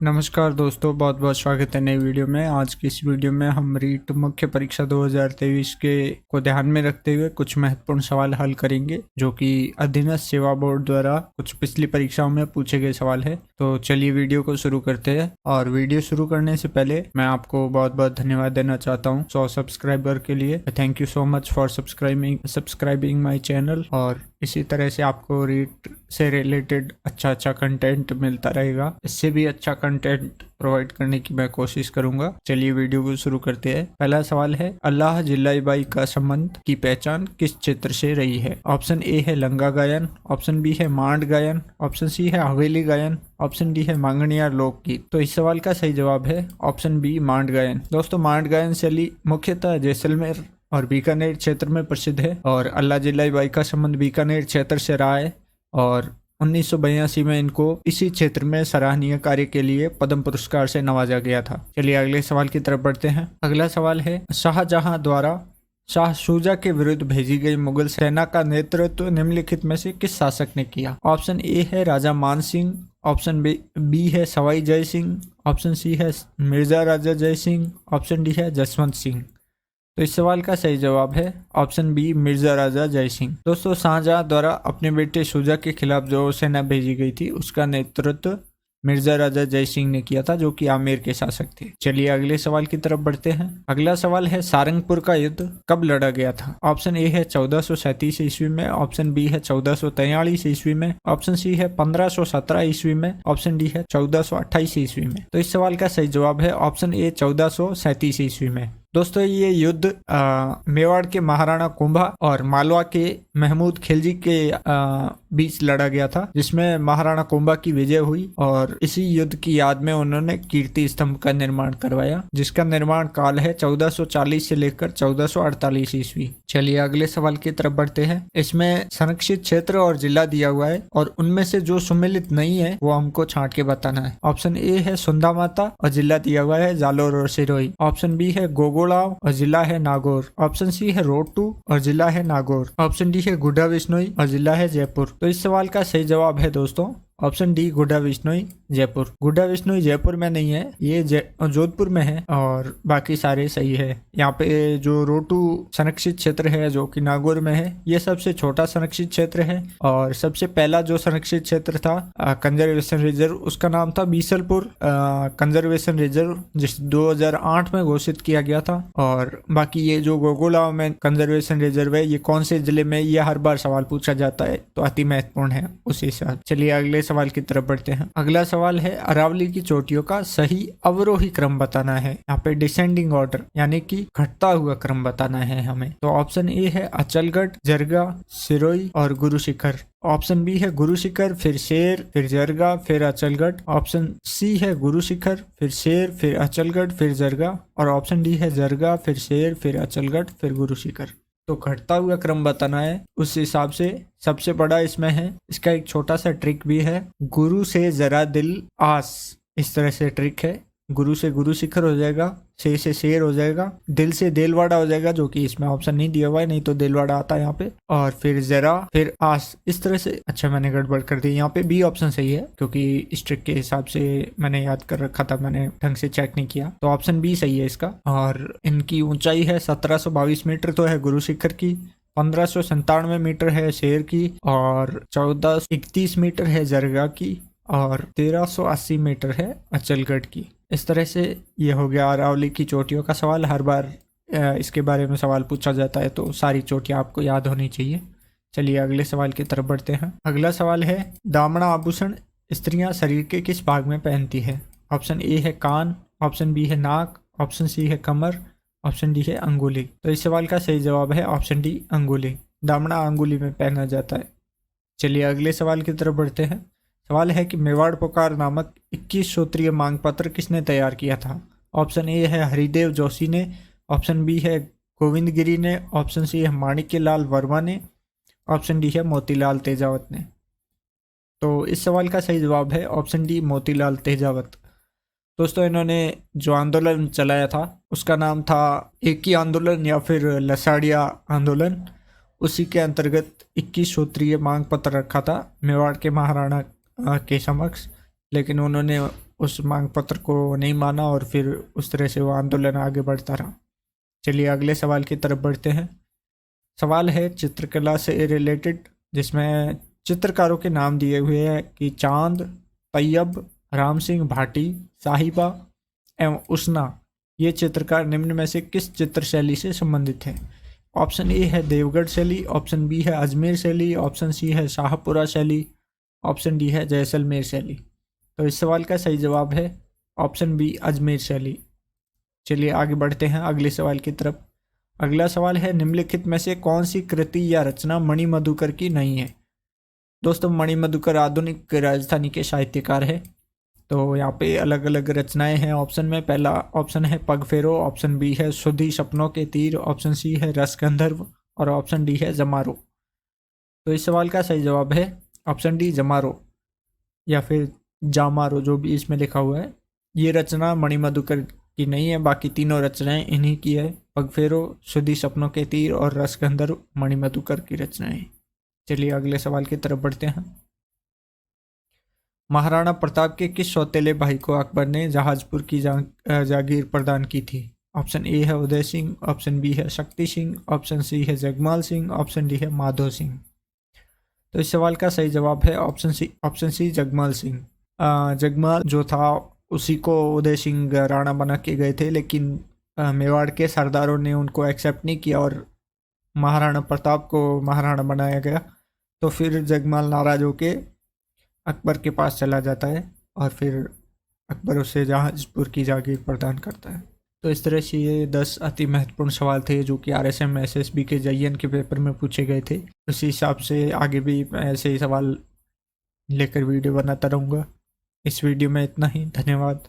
नमस्कार दोस्तों, बहुत बहुत स्वागत है नई वीडियो में। आज की इस वीडियो में हम रीट मुख्य परीक्षा 2023 के को ध्यान में रखते हुए कुछ महत्वपूर्ण सवाल हल करेंगे, जो कि अधीनस्थ सेवा बोर्ड द्वारा कुछ पिछली परीक्षाओं में पूछे गए सवाल है। तो चलिए वीडियो को शुरू करते हैं। और वीडियो शुरू करने से पहले मैं आपको बहुत बहुत धन्यवाद देना चाहता हूँ 100 सब्सक्राइबर के लिए। Thank you so much for subscribing my channel. और इसी तरह से आपको रीट से रिलेटेड अच्छा कंटेंट मिलता रहेगा। इससे भी अच्छा कंटेंट प्रोवाइड करने की मैं कोशिश करूंगा। चलिए वीडियो को शुरू करते हैं। पहला सवाल है, अल्लाह जिल्लाई बाई का संबंध की पहचान किस क्षेत्र से रही है? ऑप्शन ए है लंगा गायन, ऑप्शन बी है मांड गायन, ऑप्शन सी है हवेली गायन, ऑप्शन डी है मांगणिया लोकगीत। तो इस सवाल का सही जवाब है ऑप्शन बी मांड गायन। दोस्तों, मांड गायन शैली मुख्यतः जैसलमेर और बीकानेर क्षेत्र में प्रसिद्ध है और अल्लाह जिल्लाई बाई का संबंध बीकानेर क्षेत्र से रहा है और 1982 में इनको इसी क्षेत्र में सराहनीय कार्य के लिए पद्म पुरस्कार से नवाजा गया था। चलिए अगले सवाल की तरफ बढ़ते हैं। अगला सवाल है, शाहजहां द्वारा शाह शुजा के विरुद्ध भेजी गई मुगल सेना का नेतृत्व निम्नलिखित में से किस शासक ने किया? ऑप्शन ए है राजा मान सिंह, ऑप्शन बी है सवाई जय सिंह, ऑप्शन सी है मिर्जा राजा जय सिंह, ऑप्शन डी है जसवंत सिंह। तो इस सवाल का सही जवाब है ऑप्शन बी मिर्जा राजा जय सिंह। दोस्तों, शाहजहां द्वारा अपने बेटे शुजा के खिलाफ जो सेना भेजी गई थी उसका नेतृत्व मिर्जा राजा जय सिंह ने किया था, जो कि आमेर के शासक थे। चलिए अगले सवाल की तरफ बढ़ते हैं। अगला सवाल है, सारंगपुर का युद्ध कब लड़ा गया था? ऑप्शन ए है 1437 ईस्वी में, ऑप्शन बी है 1443 ईस्वी में, ऑप्शन सी है 1517 ईस्वी में, ऑप्शन डी है 1428 ईस्वी में। तो इस सवाल का सही जवाब है ऑप्शन ए 1437 ईस्वी में। दोस्तों, ये युद्ध मेवाड़ के महाराणा कुंभा और मालवा के महमूद खिलजी के बीच लड़ा गया था, जिसमें महाराणा कुंभा की विजय हुई और इसी युद्ध की याद में उन्होंने कीर्ति स्तंभ का निर्माण करवाया, जिसका निर्माण काल है 1440 से लेकर 1448 ईस्वी। चलिए अगले सवाल की तरफ बढ़ते हैं। इसमें संरक्षित क्षेत्र और जिला दिया हुआ है और उनमें से जो सम्मिलित नहीं है वो हमको छांट के बताना है। ऑप्शन ए है सुंदा माता और जिला दिया हुआ है जालोर और सिरोही, ऑप्शन बी है गोगोड़ाव और जिला है नागौर, ऑप्शन सी है रोटू और जिला है नागौर, ऑप्शन डी है गुड्डा बिश्नोई और जिला है जयपुर। तो इस सवाल का सही जवाब है दोस्तों ऑप्शन डी गुड्डा बिश्नोई जयपुर। गुड्डा बिश्नोई जयपुर में नहीं है, ये जोधपुर में है और बाकी सारे सही है। यहाँ पे जो रोटू संरक्षित क्षेत्र है जो कि नागौर में है, ये सबसे छोटा संरक्षित क्षेत्र है और सबसे पहला जो संरक्षित क्षेत्र था कंजर्वेशन रिजर्व, उसका नाम था बीसलपुर कंजर्वेशन रिजर्व, जिस 2008 में घोषित किया गया था। और बाकी ये जो गोगोलाव में कंजर्वेशन रिजर्व है, ये कौन से जिले में, ये हर बार सवाल पूछा जाता है, तो अति महत्वपूर्ण है उस हिसाब। चलिए अगले सवाल की तरफ बढ़ते हैं। अगला सवाल है, अरावली की चोटियों का सही अवरोही क्रम बताना है। यहाँ पे डिसेंडिंग ऑर्डर यानी कि घटता हुआ क्रम बताना है हमें। तो ऑप्शन ए है अचलगढ़, जरगा, सिरोही और गुरु शिखर, ऑप्शन बी है गुरु शिखर, फिर शेर, फिर जरगा, फिर अचलगढ़, ऑप्शन सी है गुरु शिखर, फिर शेर, फिर अचलगढ़, फिर जरगा, और ऑप्शन डी है जरगा, फिर शेर, फिर अचलगढ़, फिर गुरु शिखर। तो घटता हुआ क्रम बताना है, उस हिसाब से सबसे बड़ा इसमें है, इसका एक छोटा सा ट्रिक भी है, गुरु से जरा दिल आस, इस तरह से ट्रिक है। गुरु से गुरु शिखर हो जाएगा, शेर से शेर हो जाएगा, दिल से देलवाड़ा हो जाएगा, जो कि इसमें ऑप्शन नहीं दिया हुआ है, नहीं तो देलवाड़ा आता है यहाँ पे, और फिर जरा, फिर आस, इस तरह से। अच्छा, मैंने गड़बड़ कर दी, यहाँ पे बी ऑप्शन सही है, क्योंकि इस ट्रिक के हिसाब से मैंने याद कर रखा था, मैंने ढंग से चेक नहीं किया, तो ऑप्शन बी सही है इसका। और इनकी ऊंचाई है 1722 मीटर तो है गुरु शिखर की, 1597 मीटर है शेर की, और 1431 मीटर है जरगा की, और 1380 मीटर है अचलगढ़ की। इस तरह से ये हो गया अरावली की चोटियों का सवाल। हर बार इसके बारे में सवाल पूछा जाता है, तो सारी चोटियां आपको याद होनी चाहिए। चलिए अगले सवाल की तरफ बढ़ते हैं। अगला सवाल है, दामना आभूषण स्त्रियां शरीर के किस भाग में पहनती है? ऑप्शन ए है कान, ऑप्शन बी है नाक, ऑप्शन सी है कमर, ऑप्शन डी है अंगुली। तो इस सवाल का सही जवाब है ऑप्शन डी अंगुली। दामना अंगुली में पहना जाता है। चलिए अगले सवाल की तरफ बढ़ते हैं। सवाल है कि मेवाड़ पुकार नामक 21 सूत्रीय मांग पत्र किसने तैयार किया था? ऑप्शन ए है हरिदेव जोशी ने, ऑप्शन बी है गोविंद गिरी ने, ऑप्शन सी है माणिक्य लाल वर्मा ने, ऑप्शन डी है मोतीलाल तेजावत ने। तो इस सवाल का सही जवाब है ऑप्शन डी मोतीलाल तेजावत। दोस्तों, इन्होंने जो आंदोलन चलाया था उसका नाम था एक ही आंदोलन या फिर लसाड़िया आंदोलन। उसी के अंतर्गत 21 सूत्रीय मांग पत्र रखा था मेवाड़ के महाराणा के समक्ष, लेकिन उन्होंने उस मांग पत्र को नहीं माना और फिर उस तरह से वो आंदोलन आगे बढ़ता रहा। चलिए अगले सवाल की तरफ बढ़ते हैं। सवाल है चित्रकला से रिलेटेड, जिसमें चित्रकारों के नाम दिए हुए हैं कि चांद, तैयब, राम सिंह भाटी, साहिबा एवं उष्णा। ये चित्रकार निम्न में से किस चित्र शैली से संबंधित है? ऑप्शन ए है देवगढ़ शैली, ऑप्शन बी है अजमेर शैली, ऑप्शन सी है शाहपुरा शैली, ऑप्शन डी है जैसलमेर शैली। तो इस सवाल का सही जवाब है ऑप्शन बी अजमेर शैली। चलिए आगे बढ़ते हैं अगले सवाल की तरफ। अगला सवाल है निम्नलिखित में से कौन सी कृति या रचना मणिमधुकर की नहीं है? दोस्तों मणिमधुकर आधुनिक राजस्थानी के साहित्यकार है। तो यहाँ पे अलग अलग रचनाएं हैं ऑप्शन में। पहला ऑप्शन है पगफेरो, ऑप्शन बी है सुधी सपनों के तीर, ऑप्शन सी है रसगंधर्व और ऑप्शन डी है जमारो। तो इस सवाल का सही जवाब है ऑप्शन डी जमारो या फिर जामारो, जो भी इसमें लिखा हुआ है। ये रचना मणिमधुकर की नहीं है, बाकी तीनों रचनाएं इन्हीं की है। पगफेरो, सुधी सपनों के तीर और रसगंधर्व मणिमधुकर की रचनाएं। चलिए अगले सवाल की तरफ बढ़ते हैं। महाराणा प्रताप के किस सौतेले भाई को अकबर ने जहाजपुर की जागीर प्रदान की थी? ऑप्शन ए है उदय सिंह, ऑप्शन बी है शक्ति सिंह, ऑप्शन सी है जगमाल सिंह, ऑप्शन डी है माधो सिंह। तो इस सवाल का सही जवाब है ऑप्शन सी जगमाल सिंह। जगमाल जो था उसी को उदय सिंह राणा बना के गए थे, लेकिन मेवाड़ के सरदारों ने उनको एक्सेप्ट नहीं किया और महाराणा प्रताप को महाराणा बनाया गया। तो फिर जगमाल नाराज होके अकबर के पास चला जाता है और फिर अकबर उसे जहाजपुर की जागीर प्रदान करता है। तो इस तरह से ये 10 अति महत्वपूर्ण सवाल थे जो कि RSM SSB के JN के पेपर में पूछे गए थे। उसी हिसाब से आगे भी ऐसे ही सवाल लेकर वीडियो बनाता रहूँगा। इस वीडियो में इतना ही, धन्यवाद।